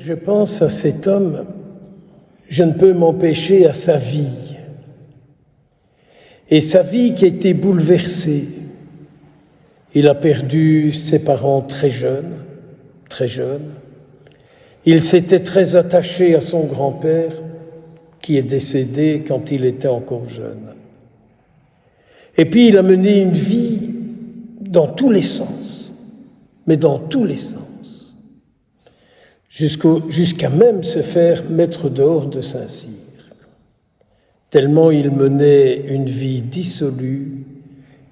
je pense à cet homme, je ne peux m'empêcher à sa vie. Et sa vie qui a été bouleversée. Il a perdu ses parents très jeunes. Il s'était très attaché à son grand-père, qui est décédé quand il était encore jeune. Et puis il a mené une vie dans tous les sens, mais dans tous les sens, jusqu'à même se faire mettre dehors de Saint-Cyr, tellement il menait une vie dissolue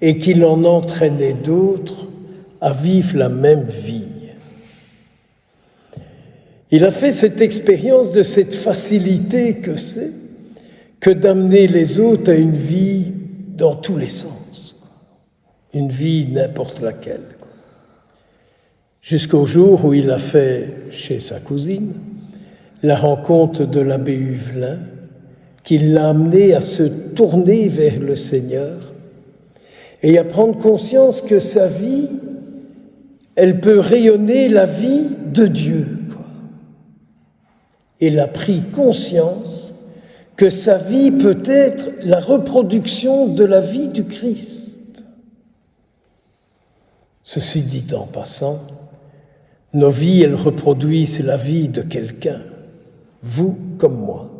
et qu'il en entraînait d'autres à vivre la même vie. Il a fait cette expérience de cette facilité que c'est que d'amener les autres à une vie dans tous les sens, une vie n'importe laquelle. Jusqu'au jour où il a fait chez sa cousine la rencontre de l'abbé Huvelin, qui l'a amené à se tourner vers le Seigneur et à prendre conscience que sa vie, elle peut rayonner la vie de Dieu. Il a pris conscience que sa vie peut être la reproduction de la vie du Christ. Ceci dit en passant, nos vies, elles reproduisent la vie de quelqu'un, vous comme moi,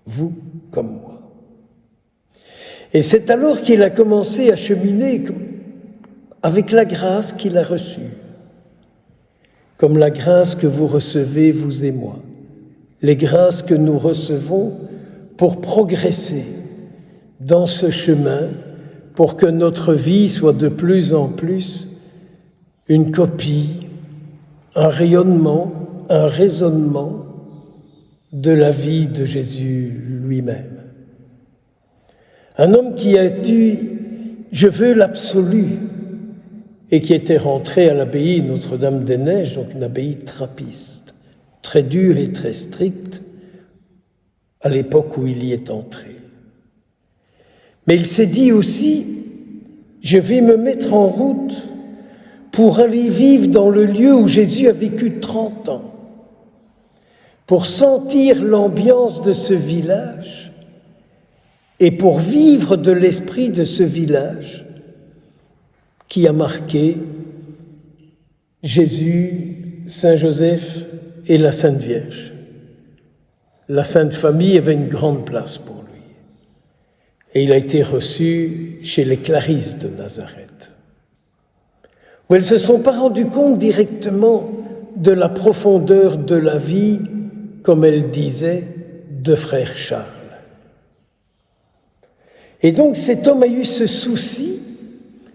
vous comme moi. Et c'est alors qu'il a commencé à cheminer avec la grâce qu'il a reçue, comme la grâce que vous recevez, vous et moi. Les grâces que nous recevons pour progresser dans ce chemin, pour que notre vie soit de plus en plus une copie, un rayonnement, un raisonnement de la vie de Jésus lui-même. Un homme qui a dit « je veux l'absolu » et qui était rentré à l'abbaye Notre-Dame-des-Neiges, donc une abbaye trappiste, très dur et très strict à l'époque où il y est entré. Mais il s'est dit aussi, je vais me mettre en route pour aller vivre dans le lieu où Jésus a vécu 30 ans, pour sentir l'ambiance de ce village et pour vivre de l'esprit de ce village qui a marqué Jésus, Saint Joseph et la Sainte Vierge. La Sainte Famille avait une grande place pour lui. Et il a été reçu chez les Clarisses de Nazareth, où elles ne se sont pas rendues compte directement de la profondeur de la vie, comme elles disaient, de frère Charles. Et donc cet homme a eu ce souci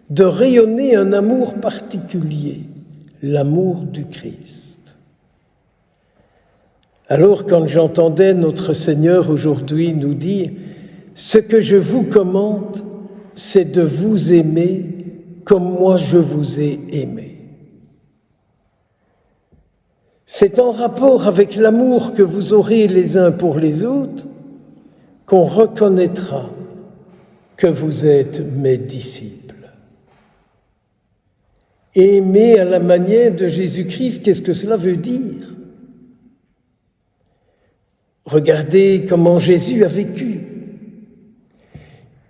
de rayonner un amour particulier, l'amour du Christ. Alors, quand j'entendais notre Seigneur aujourd'hui nous dire « Ce que je vous commande, c'est de vous aimer comme moi je vous ai aimé ». C'est en rapport avec l'amour que vous aurez les uns pour les autres qu'on reconnaîtra que vous êtes mes disciples. Aimer à la manière de Jésus-Christ, qu'est-ce que cela veut dire ? Regardez comment Jésus a vécu.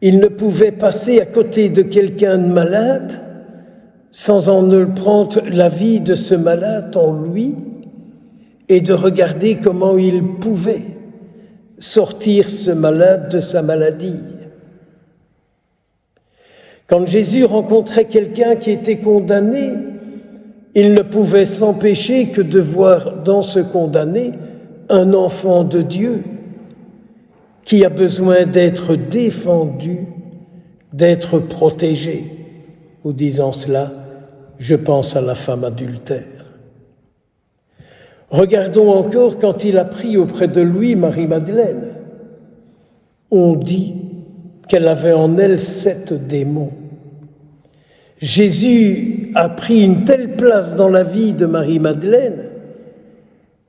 Il ne pouvait passer à côté de quelqu'un de malade sans en prendre la vie de ce malade en lui et de regarder comment il pouvait sortir ce malade de sa maladie. Quand Jésus rencontrait quelqu'un qui était condamné, il ne pouvait s'empêcher que de voir dans ce condamné un enfant de Dieu qui a besoin d'être défendu, d'être protégé. Ou disant cela, je pense à la femme adultère. Regardons encore quand il a pris auprès de lui Marie-Madeleine. On dit qu'elle avait en elle 7 démons. Jésus a pris une telle place dans la vie de Marie-Madeleine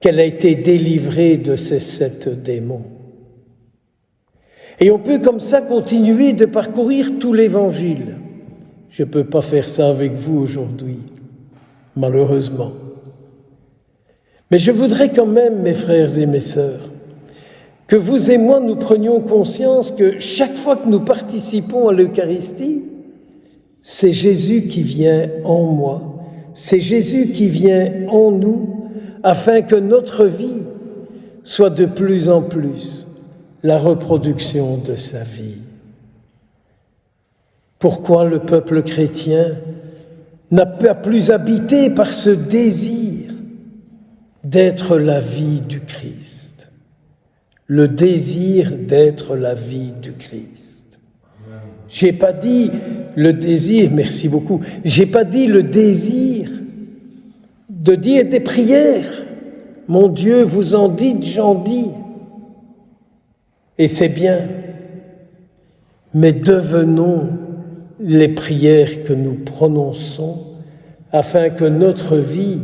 qu'elle a été délivrée de ces 7 démons. Et on peut comme ça continuer de parcourir tout l'Évangile. Je ne peux pas faire ça avec vous aujourd'hui, malheureusement. Mais je voudrais quand même, mes frères et mes sœurs, que vous et moi, nous prenions conscience que chaque fois que nous participons à l'Eucharistie, c'est Jésus qui vient en moi, c'est Jésus qui vient en nous, afin que notre vie soit de plus en plus la reproduction de sa vie. Pourquoi le peuple chrétien n'a pas plus habité par ce désir d'être la vie du Christ, le désir d'être la vie du Christ. J'ai pas dit le désir, merci beaucoup, j'ai pas dit le désir de dire des prières. Mon Dieu, vous en dites, j'en dis. Et c'est bien. Mais devenons les prières que nous prononçons afin que notre vie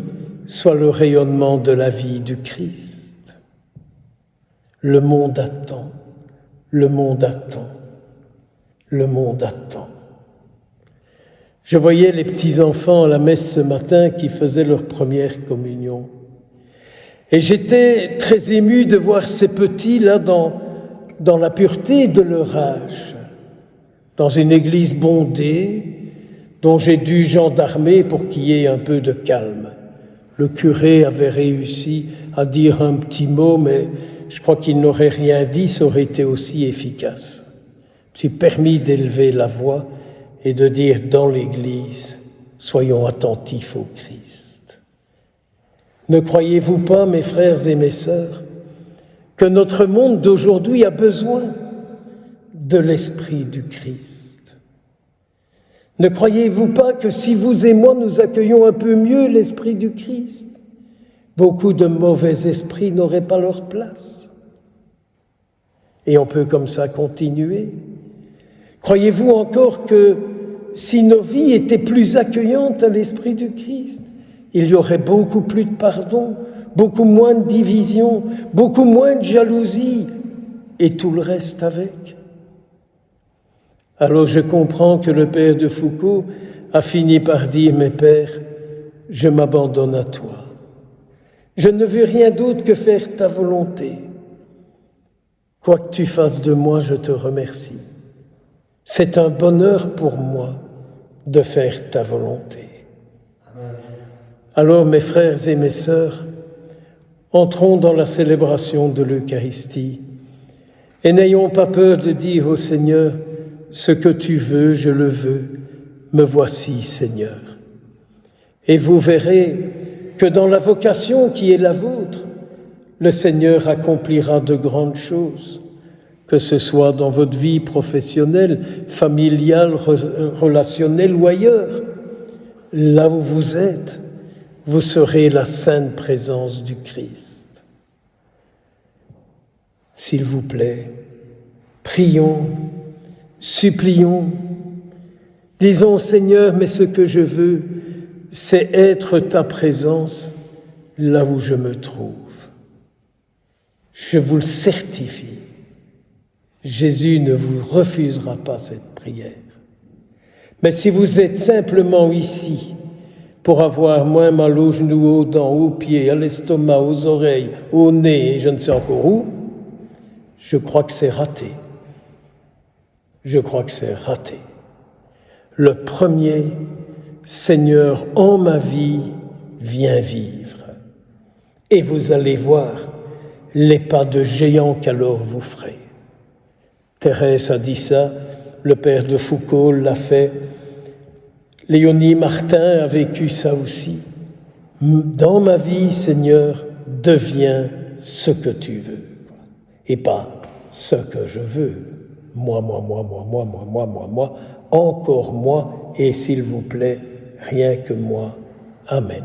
soit le rayonnement de la vie du Christ. Le monde attend, le monde attend, le monde attend. Je voyais les petits-enfants à la messe ce matin qui faisaient leur première communion. Et j'étais très ému de voir ces petits-là dans la pureté de leur âge, dans une église bondée dont j'ai dû gendarmer pour qu'il y ait un peu de calme. Le curé avait réussi à dire un petit mot, mais je crois qu'il n'aurait rien dit, ça aurait été aussi efficace. Je me suis permis d'élever la voix et de dire dans l'église, soyons attentifs au Christ. Ne croyez-vous pas, mes frères et mes sœurs, que notre monde d'aujourd'hui a besoin de l'Esprit du Christ? Ne croyez-vous pas que si vous et moi nous accueillons un peu mieux l'Esprit du Christ, beaucoup de mauvais esprits n'auraient pas leur place? Et on peut comme ça continuer. Croyez-vous encore que si nos vies étaient plus accueillantes à l'Esprit du Christ, il y aurait beaucoup plus de pardon, beaucoup moins de division, beaucoup moins de jalousie, et tout le reste avec? Alors je comprends que le père de Foucault a fini par dire « Mes pères, je m'abandonne à toi. Je ne veux rien d'autre que faire ta volonté. Quoi que tu fasses de moi, je te remercie. C'est un bonheur pour moi de faire ta volonté. » Alors, mes frères et mes sœurs, entrons dans la célébration de l'Eucharistie et n'ayons pas peur de dire au Seigneur « Ce que tu veux, je le veux, me voici, Seigneur. » Et vous verrez que dans la vocation qui est la vôtre, le Seigneur accomplira de grandes choses, que ce soit dans votre vie professionnelle, familiale, relationnelle ou ailleurs. Là où vous êtes, vous serez la sainte présence du Christ. S'il vous plaît, prions, supplions, disons Seigneur, mais ce que je veux, c'est être ta présence là où je me trouve. Je vous le certifie, Jésus ne vous refusera pas cette prière. Mais si vous êtes simplement ici pour avoir moins mal aux genoux, aux dents, aux pieds, à l'estomac, aux oreilles, au nez, et je ne sais encore où, je crois que c'est raté. Je crois que c'est raté. Le premier, Seigneur, en ma vie, viens vivre. Et vous allez voir les pas de géant qu'alors vous ferez. Thérèse a dit ça, le père de Foucault l'a fait, Léonie Martin a vécu ça aussi. Dans ma vie, Seigneur, deviens ce que tu veux. Et pas ce que je veux. Moi, encore moi, et s'il vous plaît, rien que moi. Amen.